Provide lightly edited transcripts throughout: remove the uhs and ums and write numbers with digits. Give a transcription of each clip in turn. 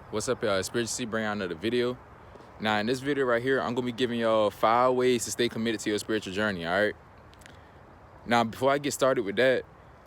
What's up, y'all? It's Spiritual C bringing out another video. Now, in this video right here, I'm gonna be giving y'all 5 ways to stay committed to your spiritual journey. All right. Now, before I get started with that,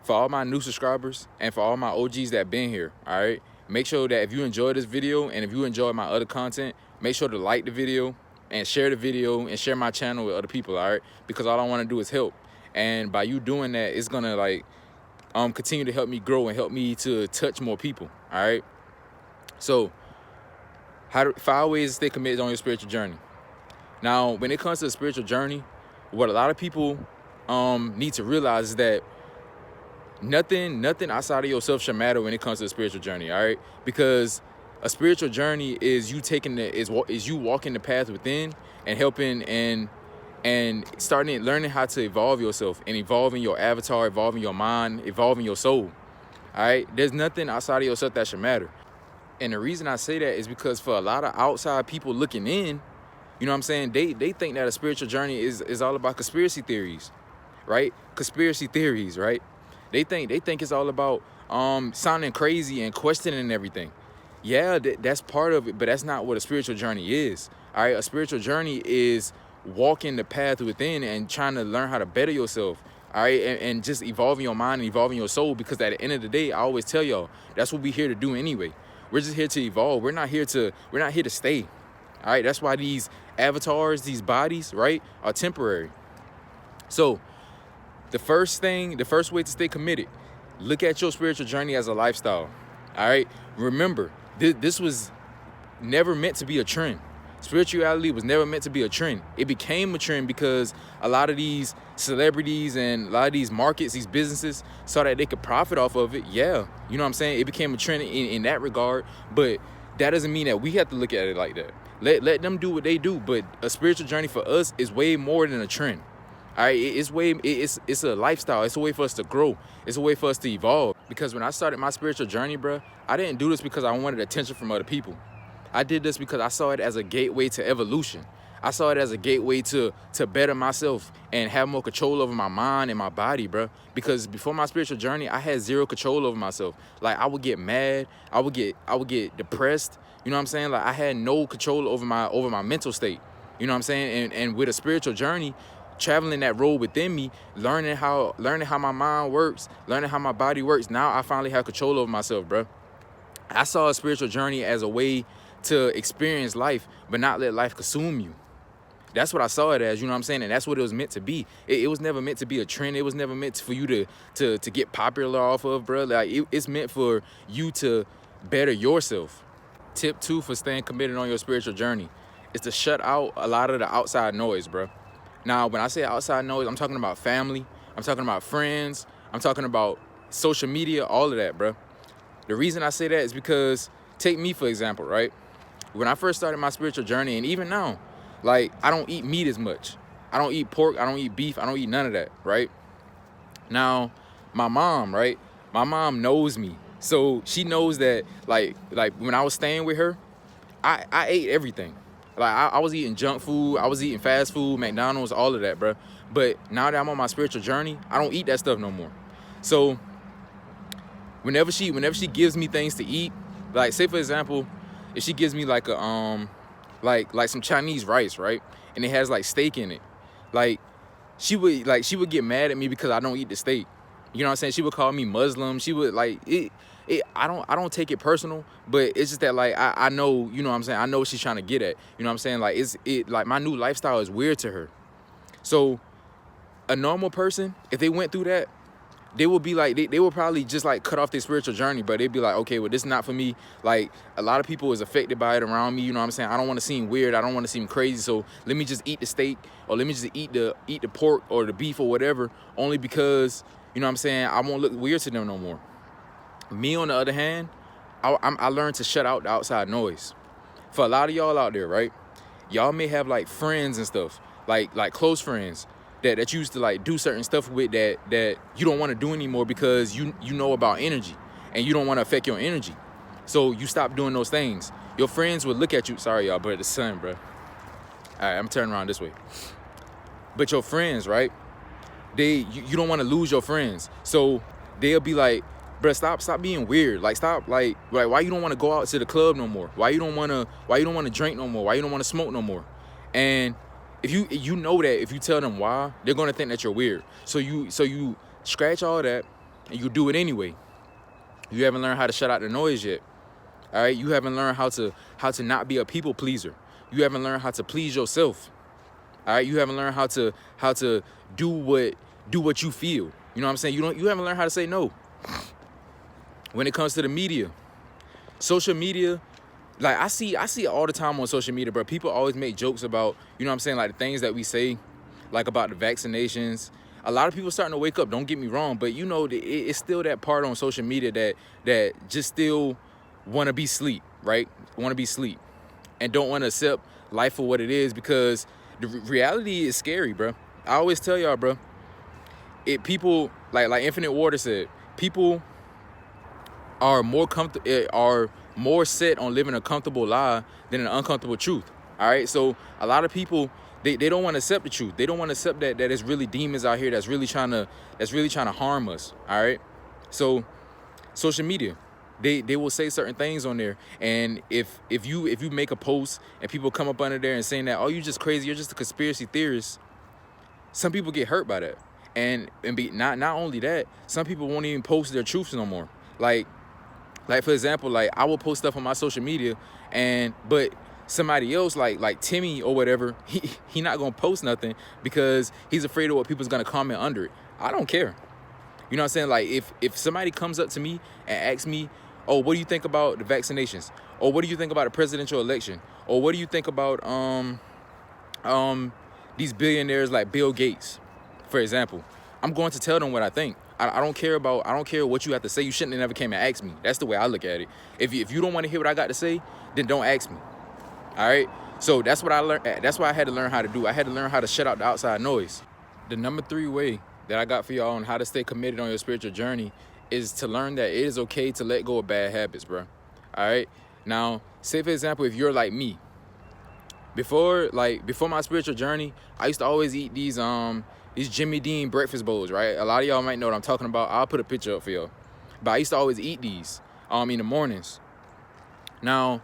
for all my new subscribers and for all my OGs that been here, all right, make sure that if you enjoyed this video and if you enjoy my other content, make sure to like the video and share the video and share my channel with other people. All right, because all I want to do is help, and by you doing that, it's gonna continue to help me grow and help me to touch more people. All right. So, 5 ways to stay committed on your spiritual journey. Now, when it comes to the spiritual journey, what a lot of people need to realize is that nothing outside of yourself should matter when it comes to the spiritual journey. All right, because a spiritual journey is you is you walking the path within and helping and learning how to evolve yourself and evolving your avatar, evolving your mind, evolving your soul. All right, there's nothing outside of yourself that should matter. And the reason I say that is because for a lot of outside people looking in, you know what I'm saying, they think that a spiritual journey is all about conspiracy theories, right? Conspiracy theories, right? They think it's all about sounding crazy and questioning everything. Yeah, that's part of it, but that's not what a spiritual journey is. All right, a spiritual journey is walking the path within and trying to learn how to better yourself. All right, and just evolving your mind and evolving your soul, because at the end of the day, I always tell y'all, that's what we're here to do anyway. We're just here to evolve. We're not here to stay. All right, that's why these avatars, these bodies, right, are temporary. So the first way to stay committed, look at your spiritual journey as a lifestyle. All right, remember, this was never meant to be a trend. Spirituality was never meant to be a trend. It became a trend because a lot of these celebrities and a lot of these markets, these businesses, saw that they could profit off of it. Yeah, you know what I'm saying? It became a trend in that regard, but that doesn't mean that we have to look at it like that. Let them do what they do, but a spiritual journey for us is way more than a trend. All right, it's a lifestyle. It's a way for us to grow. It's a way for us to evolve. Because when I started my spiritual journey, bro, I didn't do this because I wanted attention from other people. I did this because I saw it as a gateway to evolution. I saw it as a gateway to better myself and have more control over my mind and my body, bro. Because before my spiritual journey, I had zero control over myself. Like, I would get mad, I would get depressed. You know what I'm saying? Like, I had no control over my mental state. You know what I'm saying? And with a spiritual journey, traveling that road within me, learning how my mind works, learning how my body works, now I finally have control over myself, bro. I saw a spiritual journey as a way to experience life, but not let life consume you. That's what I saw it as, you know what I'm saying? And that's what it was meant to be. It was never meant to be a trend. It was never meant for you to get popular off of, bro. Like, it's meant for you to better yourself. Tip 2 for staying committed on your spiritual journey is to shut out a lot of the outside noise, bro. Now, when I say outside noise, I'm talking about family, I'm talking about friends, I'm talking about social media, all of that, bro. The reason I say that is because, take me for example, right? When I first started my spiritual journey, and even now, like, I don't eat meat as much. I don't eat pork, I don't eat beef, I don't eat none of that, right? Now, my mom, right? My mom knows me. So she knows that, like when I was staying with her, I ate everything. Like, I was eating junk food, I was eating fast food, McDonald's, all of that, bro. But now that I'm on my spiritual journey, I don't eat that stuff no more. So whenever she gives me things to eat, like, say for example, if she gives me like a like some Chinese rice, right, and it has like steak in it, like she would get mad at me because I don't eat the steak. You know what I'm saying? She would call me Muslim. She would, like, I don't take it personal, but it's just that, like, I know, you know what I'm saying, I know what she's trying to get at. You know what I'm saying? Like, like, my new lifestyle is weird to her. So a normal person, if they went through that, they would be like, they would probably just like cut off their spiritual journey, but they'd be like, okay, well, this is not for me. Like, a lot of people is affected by it around me, you know what I'm saying? I don't want to seem weird, I don't want to seem crazy, so let me just eat the steak, or let me just eat the pork or the beef or whatever, only because, you know what I'm saying, I won't look weird to them no more. Me, on the other hand, I learned to shut out the outside noise. For a lot of y'all out there, right, y'all may have like friends and stuff, like close friends, that you used to like do certain stuff with that you don't want to do anymore because you know about energy and you don't want to affect your energy. So you stop doing those things. Your friends would look at you. Sorry, y'all, but the sun, bro. All right, I'm turning around this way. But your friends, right? You don't want to lose your friends. So they'll be like, Bro, stop being weird. Like, stop, like why you don't want to go out to the club no more? Why you don't want to drink no more? Why you don't want to smoke no more? And if you know that if you tell them why, they're gonna think that you're weird. So you scratch all that and you do it anyway. You haven't learned how to shut out the noise yet. All right, you haven't learned how to not be a people pleaser. You haven't learned how to please yourself. All right, you haven't learned how to do what you feel. You know what I'm saying? You haven't learned how to say no. When it comes to the media, social media, like I see it all the time on social media, bro. People always make jokes about, you know what I'm saying, like the things that we say, like about the vaccinations. A lot of people starting to wake up, don't get me wrong, but you know, it's still that part on social media that just still want to be sleep, right? Want to be sleep and don't want to accept life for what it is, because the reality is scary, bro. I always tell y'all, bro, people, like Infinite Water said, people are more set on living a comfortable lie than an uncomfortable truth. All right, so a lot of people, they don't want to accept the truth. They don't want to accept that it's really demons out here that's really trying to harm us. All right, so social media, they will say certain things on there, and if you make a post and people come up under there and saying that, oh, you just crazy, you're just a conspiracy theorist, some people get hurt by that. And not only that, some people won't even post their truths no more. Like for example, like I will post stuff on my social media, but somebody else like Timmy or whatever, he not gonna post nothing because he's afraid of what people's gonna comment under it. I don't care. You know what I'm saying? Like if somebody comes up to me and asks me, oh, what do you think about the vaccinations? Or what do you think about the presidential election? Or what do you think about these billionaires like Bill Gates, for example? I'm going to tell them what I think. I don't care what you have to say. You shouldn't have never came and asked me. That's the way I look at it. If you don't want to hear what I got to say, then don't ask me. All right? So that's what I learned. That's what I had to learn how to do. I had to learn how to shut out the outside noise. The number 3 way that I got for y'all on how to stay committed on your spiritual journey is to learn that it is okay to let go of bad habits, bro. All right? Now, say for example, if you're like me, before my spiritual journey, I used to always eat these Jimmy Dean breakfast bowls, right? A lot of y'all might know what I'm talking about. I'll put a picture up for y'all. But I used to always eat these in the mornings. Now,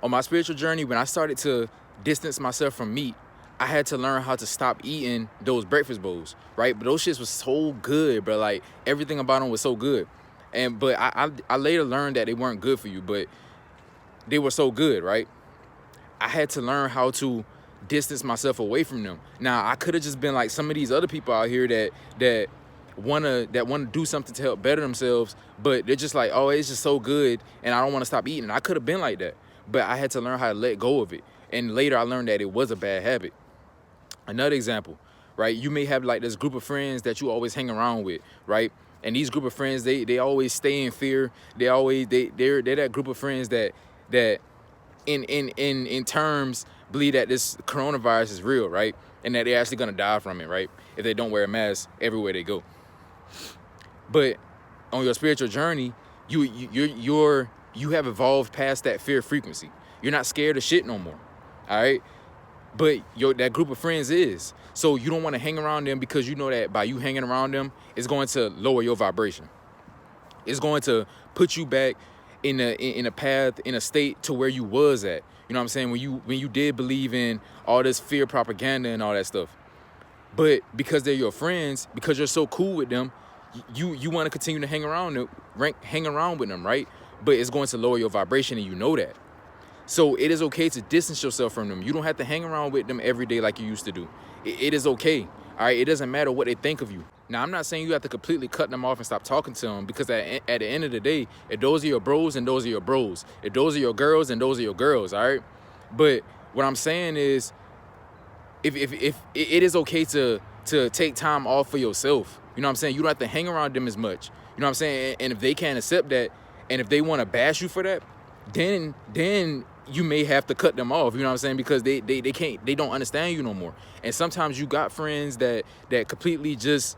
on my spiritual journey, when I started to distance myself from meat, I had to learn how to stop eating those breakfast bowls, right? But those shits was so good, bro. Like, everything about them was so good. But I later learned that they weren't good for you, but they were so good, right? I had to learn how to distance myself away from them. Now, I could have just been like some of these other people out here that wanna do something to help better themselves, but they're just like, oh, it's just so good and I don't want to stop eating. I could have been like that, but I had to learn how to let go of it. And later I learned that it was a bad habit. Another example, right? You may have like this group of friends that you always hang around with, right? And these group of friends, they always stay in fear. They're that group of friends that in terms believe that this coronavirus is real, right? And that they're actually gonna die from it, right? If they don't wear a mask everywhere they go. But on your spiritual journey, you have evolved past that fear frequency. You're not scared of shit no more. All right? But that group of friends is. So you don't want to hang around them because you know that by you hanging around them, it's going to lower your vibration. It's going to put you back in a path, in a state to where you was at. You know what I'm saying? When you did believe in all this fear propaganda and all that stuff. But because they're your friends, because you're so cool with them, you want to continue to hang around with them, right? But it's going to lower your vibration, and you know that. So it is okay to distance yourself from them. You don't have to hang around with them every day like you used to do. It is okay. All right? It doesn't matter what they think of you. Now, I'm not saying you have to completely cut them off and stop talking to them, because at the end of the day, if those are your bros, and those are your bros. If those are your girls, and those are your girls, all right? But what I'm saying is, if it is okay to take time off for yourself. You know what I'm saying? You don't have to hang around them as much. You know what I'm saying? And if they can't accept that, and if they want to bash you for that, then you may have to cut them off. You know what I'm saying? Because they don't understand you no more. And sometimes you got friends that completely just,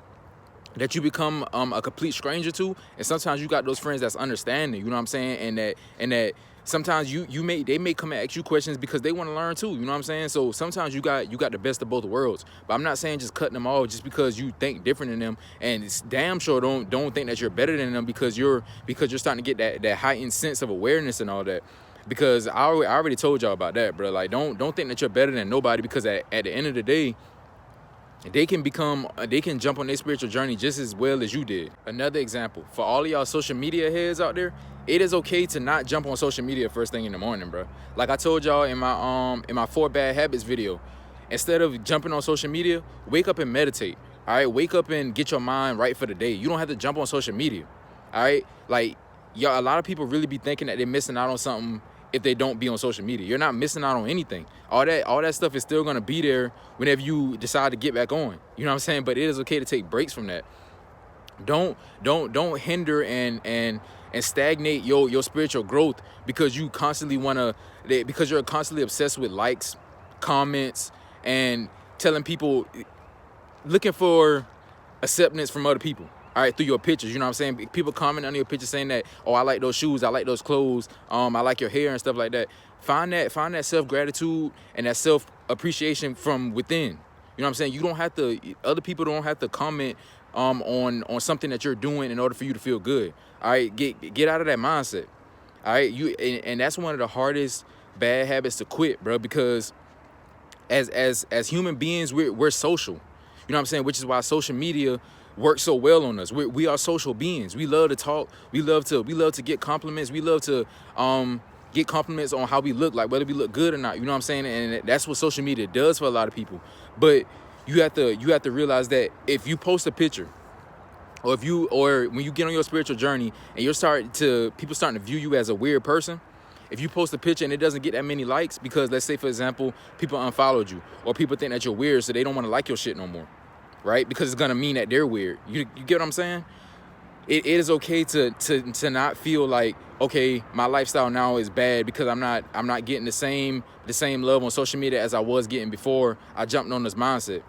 that you become a complete stranger to, and sometimes you got those friends that's understanding. You know what I'm saying? And that Sometimes they may come and ask you questions because they want to learn too. You know what I'm saying? So sometimes you got the best of both worlds. But I'm not saying just cutting them off just because you think different than them. And it's damn sure don't think that you're better than them because you're starting to get that heightened sense of awareness and all that. Because I already told y'all about that, bro. Like don't think that you're better than nobody, because at the end of the day, they can jump on their spiritual journey just as well as you did. Another example, for all of y'all social media heads out there, it is okay to not jump on social media first thing in the morning, bro. Like I told y'all in my 4 bad habits video, instead of jumping on social media, wake up and meditate. All right, wake up and get your mind right for the day. You don't have to jump on social media. All right, like y'all, a lot of people really be thinking that they're missing out on something if they don't be on social media. You're not missing out on anything. All that stuff is still gonna be there whenever you decide to get back on. You know what I'm saying? But it is okay to take breaks from that. Don't hinder and stagnate your spiritual growth because you constantly because you're constantly obsessed with likes, comments, and telling people, looking for acceptance from other people. All right, through your pictures, you know what I'm saying? People comment on your pictures saying that, oh, I like those shoes, I like those clothes, I like your hair and stuff like that. Find that self-gratitude and that self-appreciation from within. You know what I'm saying? You don't have to, other people don't have to comment on something that you're doing in order for you to feel good. All right, get out of that mindset. All right, and that's one of the hardest bad habits to quit, bro, because as human beings, we're social. You know what I'm saying? Which is why social media works so well on us. We are social beings. We love to talk. We love to get compliments. We love to get compliments on how we look, like whether we look good or not. You know what I'm saying? And that's what social media does for a lot of people. But you have to realize that if you post a picture, or when you get on your spiritual journey and people starting to view you as a weird person, if you post a picture and it doesn't get that many likes because, let's say, for example, people unfollowed you, or people think that you're weird, so they don't want to like your shit no more, right? Because it's gonna mean that they're weird. You get what I'm saying? It is okay to not feel like, okay, my lifestyle now is bad because I'm not getting the same love on social media as I was getting before I jumped on this mindset.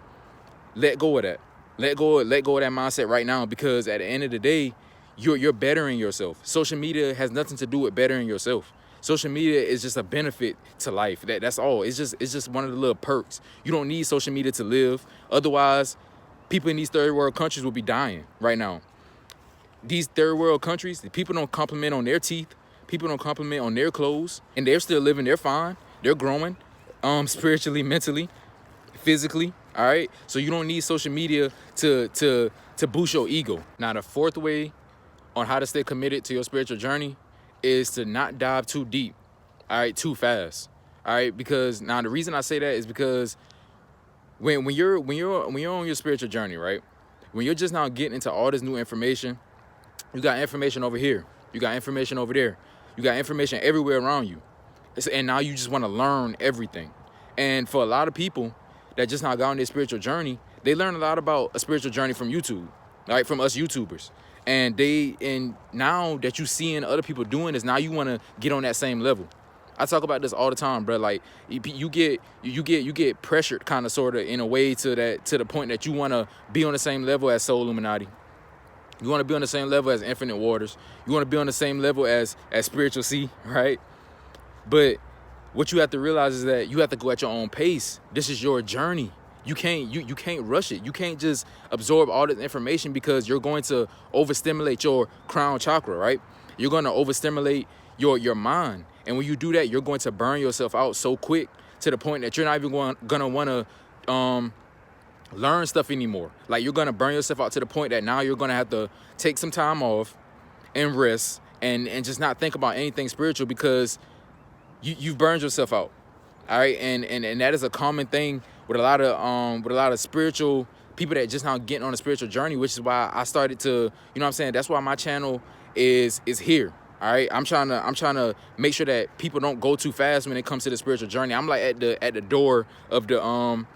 Let go of that. Let go of that mindset right now, because at the end of the day, you're bettering yourself. Social media has nothing to do with bettering yourself. Social media is just a benefit to life. That's all. It's just one of the little perks. You don't need social media to live. Otherwise, people in these third world countries will be dying right now. These third world countries, the people don't compliment on their teeth. People don't compliment on their clothes, and they're still living. They're fine. They're growing, spiritually, mentally, physically. All right. So you don't need social media to boost your ego. Now, the fourth way on how to stay committed to your spiritual journey is to not dive too deep. All right, too fast. All right, because now the reason I say that is because when you're on your spiritual journey, right? When you're just now getting into all this new information, you got information over here, you got information over there, you got information everywhere around you, and now you just want to learn everything. And for a lot of people that just now got on their spiritual journey, they learn a lot about a spiritual journey from YouTube, right? From us YouTubers. And now that you seeing other people doing this, now you want to get on that same level. I talk about this all the time, bro. Like you get pressured, kind of, sort of, in a way to the point that you want to be on the same level as Soul Illuminati. You want to be on the same level as Infinite Waters. You want to be on the same level as Spiritual C, right? But what you have to realize is that you have to go at your own pace. This is your journey. You can't rush it. You can't just absorb all this information, because you're going to overstimulate your crown chakra, right? You're going to overstimulate your mind. And when you do that, you're going to burn yourself out so quick to the point that you're not even going to want to learn stuff anymore. Like, you're going to burn yourself out to the point that now you're going to have to take some time off and rest and just not think about anything spiritual, because you've burned yourself out. All right, and that is a common thing with a lot of spiritual people that just now getting on a spiritual journey, which is why I started to, you know what I'm saying? That's why my channel is here. All right, I'm trying to make sure that people don't go too fast when it comes to the spiritual journey. I'm like at the door of the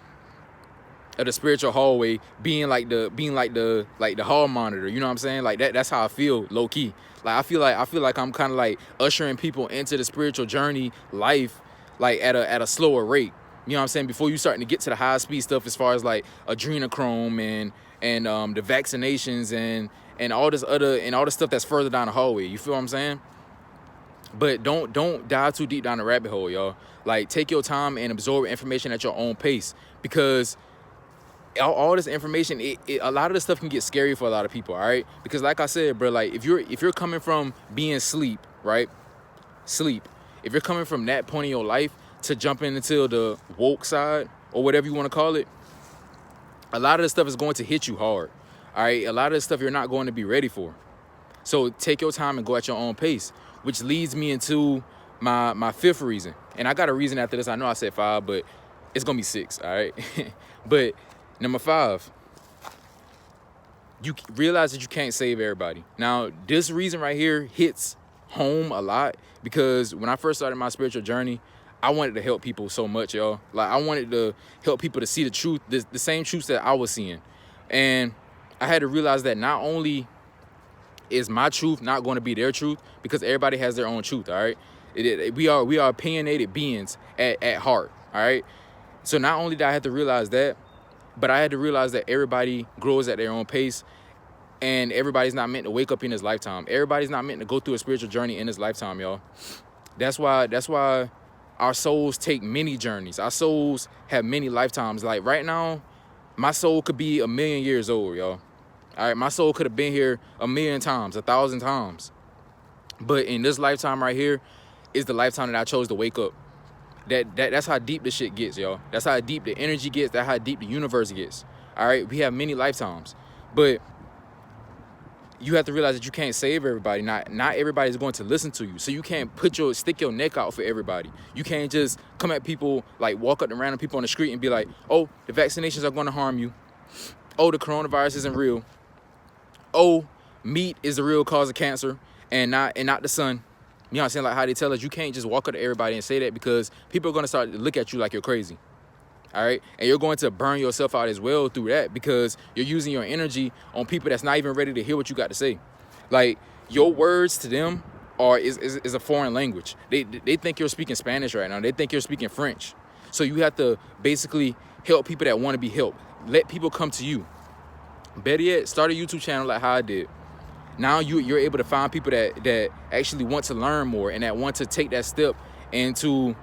spiritual hallway, being like the hall monitor. You know what I'm saying? Like that's how I feel, low key. Like I feel like I'm kind of like ushering people into the spiritual journey life, like at a slower rate. You know what I'm saying? Before you starting to get to the high speed stuff, as far as like adrenochrome and the vaccinations and all this stuff that's further down the hallway. You feel what I'm saying? But don't dive too deep down the rabbit hole, y'all. Like, take your time and absorb information at your own pace, because all this information, a lot of this stuff can get scary for a lot of people, all right? Because like I said, bro, like if you're coming from being sleep, right? Sleep. If you're coming from that point in your life to jumping into the woke side or whatever you want to call it, a lot of this stuff is going to hit you hard, all right? A lot of this stuff you're not going to be ready for. So take your time and go at your own pace, which leads me into my fifth reason. And I got a reason after this. I know I said 5, but it's going to be 6, all right? But number 5, you realize that you can't save everybody. Now, this reason right here hits home a lot, because when I first started my spiritual journey, I wanted to help people so much, y'all. Like, I wanted to help people to see the truth, the same truths that I was seeing. And I had to realize that not only is my truth not going to be their truth, because everybody has their own truth, all right? We are opinionated beings at heart, all right? So not only did I have to realize that, but I had to realize that everybody grows at their own pace, and everybody's not meant to wake up in this lifetime. Everybody's not meant to go through a spiritual journey in this lifetime, y'all. That's why our souls take many journeys. Our souls have many lifetimes. Like right now, my soul could be 1,000,000 years old, y'all. All right, my soul could have been here 1,000,000 times, 1,000 times. But in this lifetime right here is the lifetime that I chose to wake up. That's how deep this shit gets, y'all. That's how deep the energy gets. That's how deep the universe gets. All right, we have many lifetimes, but you have to realize that you can't save everybody. Not everybody's going to listen to you. So you can't stick your neck out for everybody. You can't just come at people, like walk up to random people on the street and be like, oh, the vaccinations are going to harm you. Oh, the coronavirus isn't real. Oh, meat is the real cause of cancer and not the sun. You know what I'm saying? Like how they tell us, you can't just walk up to everybody and say that, because people are going to start to look at you like you're crazy. All right? And you're going to burn yourself out as well through that, because you're using your energy on people that's not even ready to hear what you got to say. Like, your words to them is a foreign language. They think you're speaking Spanish right now. They think you're speaking French. So you have to basically help people that want to be helped. Let people come to you. Better yet, start a YouTube channel like how I did. Now you're able to find people that actually want to learn more and that want to take that step into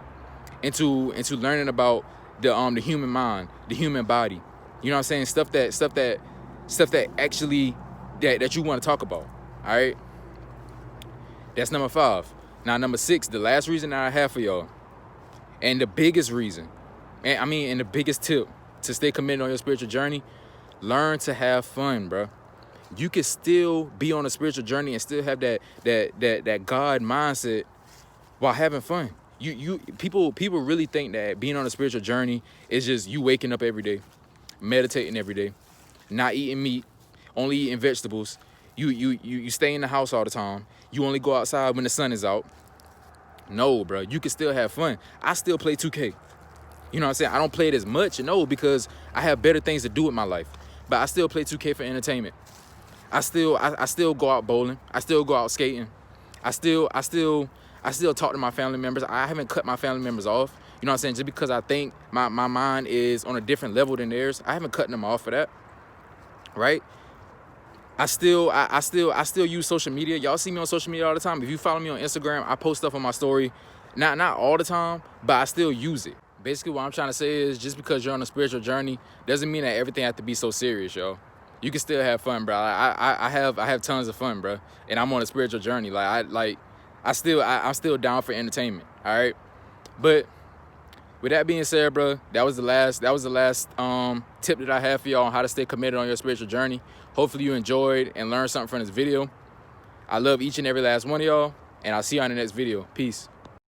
learning about the human mind, the human body. You know what I'm saying? Stuff that actually that you want to talk about. All right. That's number 5. Now number 6, the last reason that I have for y'all, and the biggest reason, and the biggest tip to stay committed on your spiritual journey: learn to have fun, bro. You can still be on a spiritual journey and still have that God mindset while having fun. People really think that being on a spiritual journey is just you waking up every day, meditating every day, not eating meat, only eating vegetables. You stay in the house all the time. You only go outside when the sun is out. No, bro. You can still have fun. I still play 2K. You know what I'm saying? I don't play it as much, because I have better things to do with my life. But I still play 2K for entertainment. I still go out bowling. I still go out skating. I still talk to my family members. I haven't cut my family members off. You know what I'm saying? Just because I think my mind is on a different level than theirs, I haven't cut them off for that. Right? I still use social media. Y'all see me on social media all the time. If you follow me on Instagram, I post stuff on my story. Not all the time, but I still use it. Basically, what I'm trying to say is, just because you're on a spiritual journey doesn't mean that everything has to be so serious, yo. You can still have fun, bro. I have tons of fun, bro, and I'm on a spiritual journey. I'm still down for entertainment. All right, but with that being said, bro, that was the last tip that I have for y'all on how to stay committed on your spiritual journey. Hopefully you enjoyed and learned something from this video. I love each and every last one of y'all, and I'll see you on the next video. Peace.